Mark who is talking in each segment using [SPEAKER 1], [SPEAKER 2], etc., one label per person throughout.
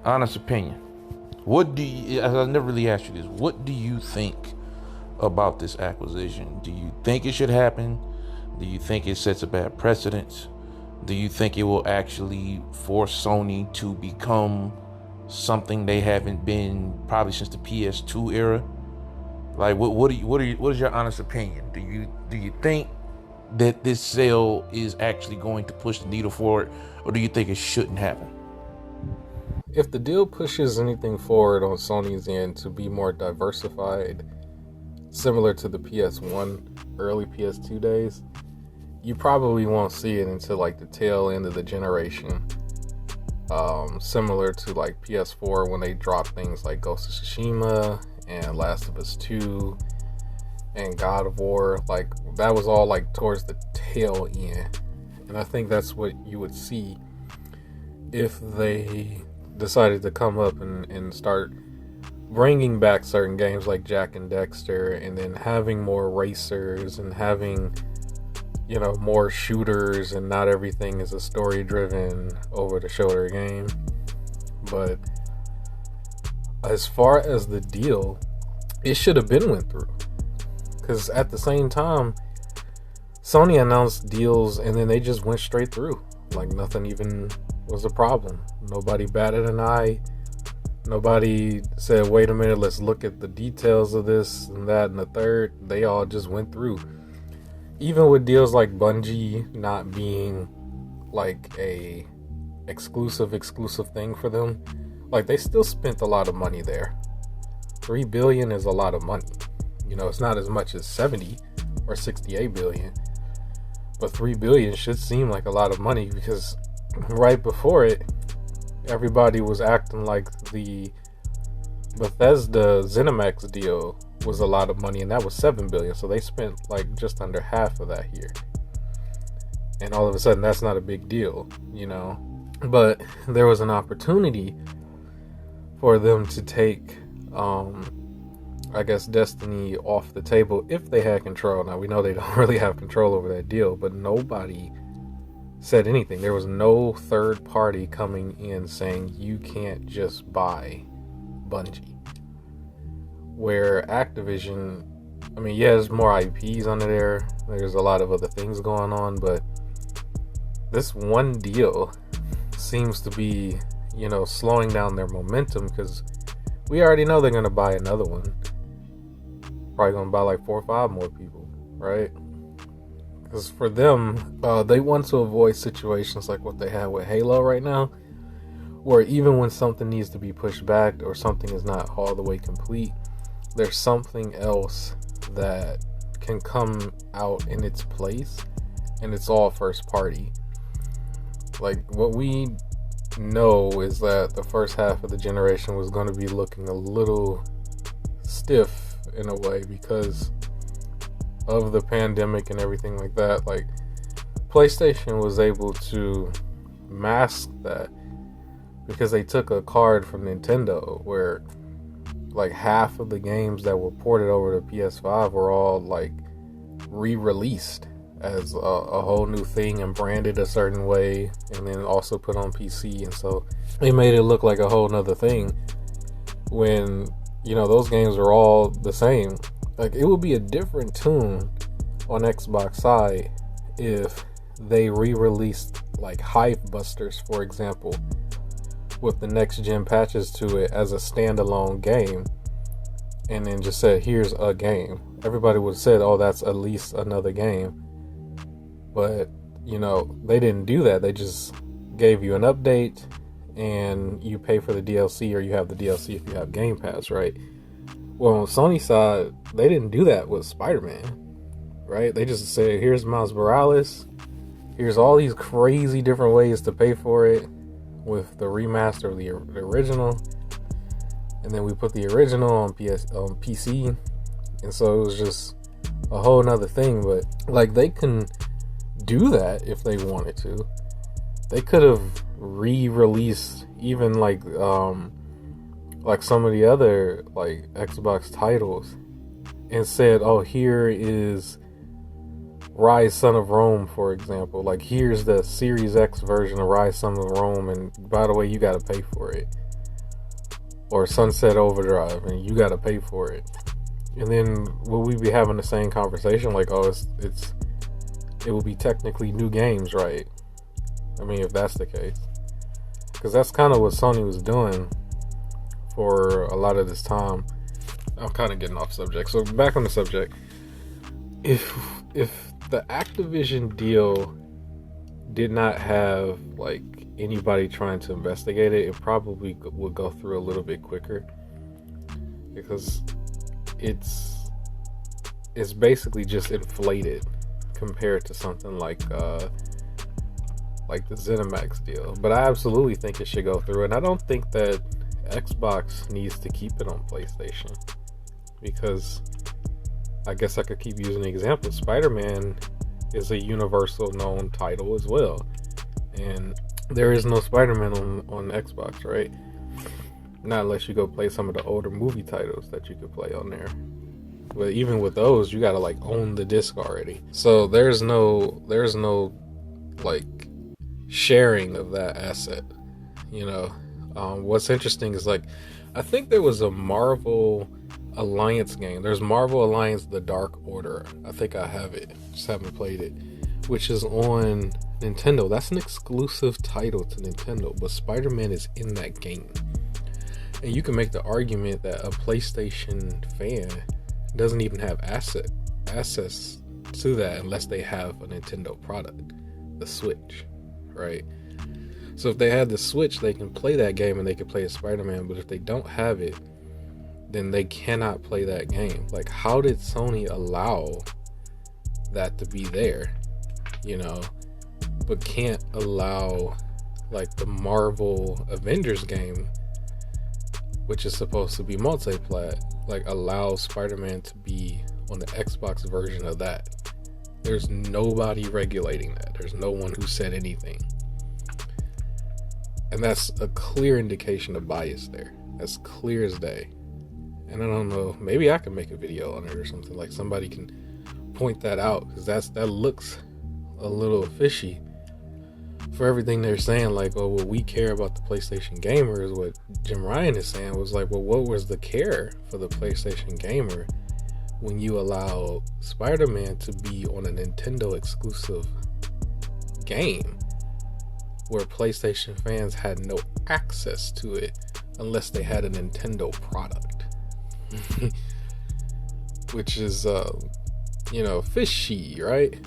[SPEAKER 1] honest opinion. I never really asked you this. What do you think about this acquisition? Do you think it should happen? Do you think it sets a bad precedent? Do you think it will actually force Sony to become something they haven't been probably since the PS2 era? Like, what is your honest opinion? Do you think that this sale is actually going to push the needle forward, or do you think it shouldn't happen?
[SPEAKER 2] If the deal pushes anything forward on Sony's end to be more diversified, similar to the PS1, early PS2 days, you probably won't see it until like the tail end of the generation. Similar to like PS4 when they dropped things like Ghost of Tsushima and Last of Us 2 and God of War. Like, that was all like towards the tail end. And I think that's what you would see if they decided to come up and start bringing back certain games like Jak and Dexter, and then having more racers and having, you know, more shooters, and not everything is a story driven over the shoulder game. But as far as the deal, it should have been went through, because at the same time Sony announced deals and then they just went straight through like nothing even was a problem. Nobody batted an eye. Nobody said, wait a minute, let's look at the details of this and that and the third. They all just went through. Even with deals like Bungie not being like a exclusive thing for them, like, they still spent a lot of money there. $3 billion is a lot of money. You know, it's not as much as 70 or 68 billion, but $3 billion should seem like a lot of money, because right before it, everybody was acting like the Bethesda ZeniMax deal was a lot of money, and that was $7 billion. So they spent like just under half of that here. And all of a sudden, that's not a big deal, you know. But there was an opportunity for them to take, I guess, Destiny off the table if they had control. Now, we know they don't really have control over that deal, but nobody said anything. There was no third party coming in saying you can't just buy Bungie. Where Activision, I mean, yeah, there's more IPs under there. There's a lot of other things going on, but this one deal seems to be, you know, slowing down their momentum, because we already know they're going to buy another one. Probably going to buy like 4 or 5 more people, right? Because for them, they want to avoid situations like what they have with Halo right now, where even when something needs to be pushed back or something is not all the way complete, there's something else that can come out in its place, and it's all first party. Like, what we know is that the first half of the generation was going to be looking a little stiff in a way because of the pandemic and everything like that. Like, PlayStation was able to mask that because they took a card from Nintendo where like half of the games that were ported over to PS5 were all like re-released as a whole new thing and branded a certain way, and then also put on PC. And so they made it look like a whole nother thing when, you know, those games are all the same. Like, it would be a different tune on Xbox side if they re-released like Hive Busters, for example, with the next gen patches to it as a standalone game, and then just said, here's a game. Everybody would have said, oh, that's at least another game. But, you know, they didn't do that. They just gave you an update and you pay for the DLC, or you have the DLC if you have Game Pass, right? Well, on Sony's side, they didn't do that with Spider-Man, right? They just said, here's Miles Morales. Here's all these crazy different ways to pay for it with the remaster of the original. And then we put the original on PC. And so it was just a whole nother thing. But like, they can do that if they wanted to. They could have re-released even like some of the other like Xbox titles and said, oh, here is Rise Son of Rome, for example. Like, here's the Series X version of Rise Son of Rome, and by the way, you gotta pay for it. or Sunset Overdrive, and you got to pay for it. And then will we be having the same conversation like, oh, it will be technically new games, right? I mean, if that's the case, because that's kind of what Sony was doing for a lot of this time. I'm kind of getting off subject. So back on the subject. If the Activision deal did not have like anybody trying to investigate it, it probably would go through a little bit quicker, because it's basically just inflated compared to something like the ZeniMax deal. But I absolutely think it should go through, and I don't think that Xbox needs to keep it on PlayStation, because I guess I could keep using the example. Spider-Man is a universal known title as well, and there is no Spider-Man on Xbox, right? Not unless you go play some of the older movie titles that you could play on there. But even with those, you gotta like own the disc already. So there's no like sharing of that asset. What's interesting is like, I think there was a Marvel Alliance game. There's Marvel Alliance The Dark Order. I think I have it. Just haven't played it. Which is on Nintendo. That's an exclusive title to Nintendo, but Spider-Man is in that game. And you can make the argument that a PlayStation fan doesn't even have access to that unless they have a Nintendo product, the Switch, right? So if they had the Switch, they can play that game and they can play a Spider-Man, but if they don't have it, then they cannot play that game. Like, how did Sony allow that to be there, but can't allow like the Marvel Avengers game, which is supposed to be multi-plat, like allow Spider-Man to be on the Xbox version of that? There's nobody regulating that. There's no one who said anything. And that's a clear indication of bias there. That's clear as day. And I don't know, maybe I can make a video on it or something. Like, somebody can point that out, because that looks a little fishy for everything they're saying. Like, oh, well, we care about the PlayStation gamers. What Jim Ryan is saying was like, well, what was the care for the PlayStation gamer when you allow Spider-Man to be on a Nintendo exclusive game where PlayStation fans had no access to it unless they had a Nintendo product? Which is fishy, right?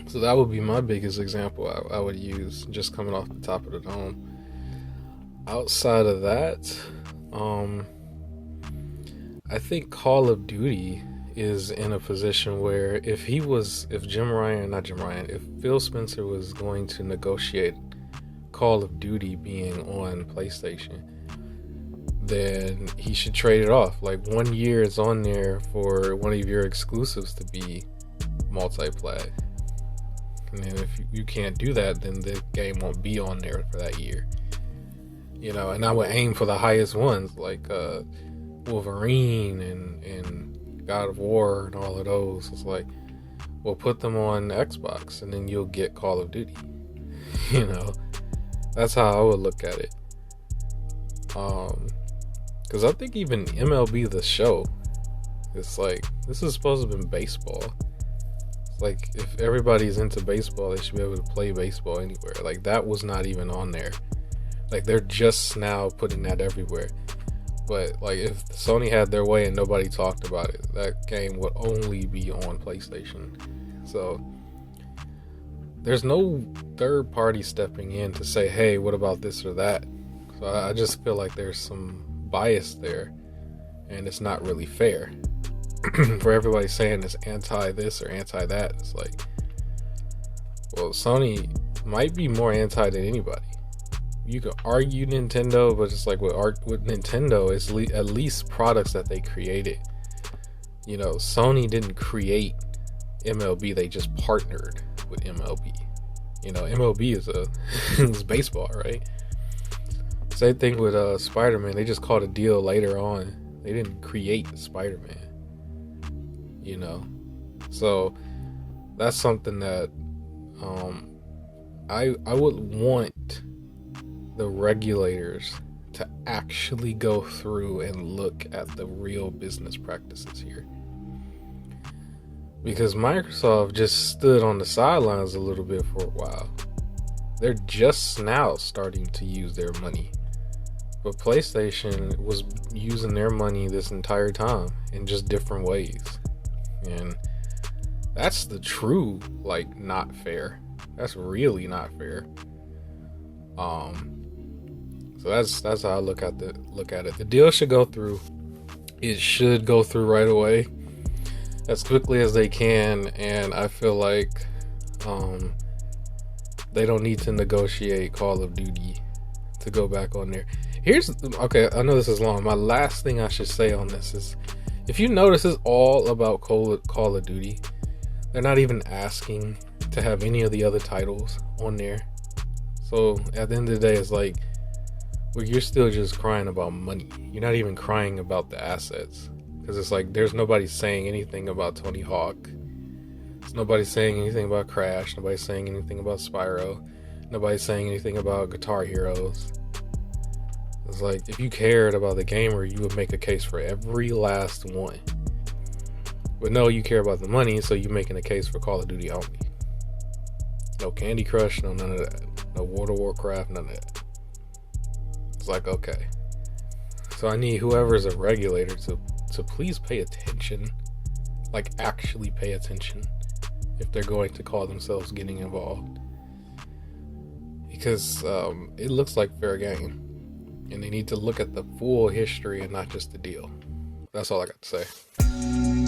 [SPEAKER 2] So that would be my biggest example I would use, just coming off the top of the dome. Outside of that, I think Call of Duty is in a position where if Phil Spencer was going to negotiate Call of Duty being on PlayStation, then he should trade it off. Like, 1 year it's on there for one of your exclusives to be multi-plat. And then if you can't do that, then the game won't be on there for that year. And I would aim for the highest ones, like Wolverine and God of War and all of those. It's like, well, put them on Xbox and then you'll get Call of Duty. That's how I would look at it. Because I think even MLB The Show, it's like, this is supposed to have been baseball. It's like, if everybody's into baseball, they should be able to play baseball anywhere. Like, that was not even on there. Like, they're just now putting that everywhere. But like, if Sony had their way and nobody talked about it, that game would only be on PlayStation. So there's no third party stepping in to say, hey, what about this or that? So I just feel like there's some bias there, and it's not really fair. For everybody saying it's anti this or anti that, it's like, well, Sony might be more anti than anybody. You could argue Nintendo, but it's like with Nintendo, it's at least products that they created. Sony didn't create MLB, they just partnered with MLB. MLB is is baseball, right? Same thing with Spider-Man. They just caught a deal later on. They didn't create Spider-Man. So that's something that I would want the regulators to actually go through and look at the real business practices here. Because Microsoft just stood on the sidelines a little bit for a while. They're just now starting to use their money. But PlayStation was using their money this entire time in just different ways. And that's the true, like, not fair. That's really not fair. So that's how I look at it. The deal should go through. It should go through right away, as quickly as they can, and I feel like they don't need to negotiate Call of Duty to go back on there. Okay, I know this is long. My last thing I should say on this is, if you notice, it's all about Call of Duty. They're not even asking to have any of the other titles on there. So at the end of the day, it's like, well, you're still just crying about money. You're not even crying about the assets. Because it's like, there's nobody saying anything about Tony Hawk. There's nobody saying anything about Crash. Nobody's saying anything about Spyro. Nobody's saying anything about Guitar Heroes. It's like, if you cared about the gamer, you would make a case for every last one. But no, you care about the money, so you're making a case for Call of Duty only. No Candy Crush, no none of that. No World of Warcraft, none of that. It's like, okay. So I need whoever's a regulator to please pay attention. Like, actually pay attention if they're going to call themselves getting involved. Because it looks like fair game. And they need to look at the full history and not just the deal. That's all I got to say.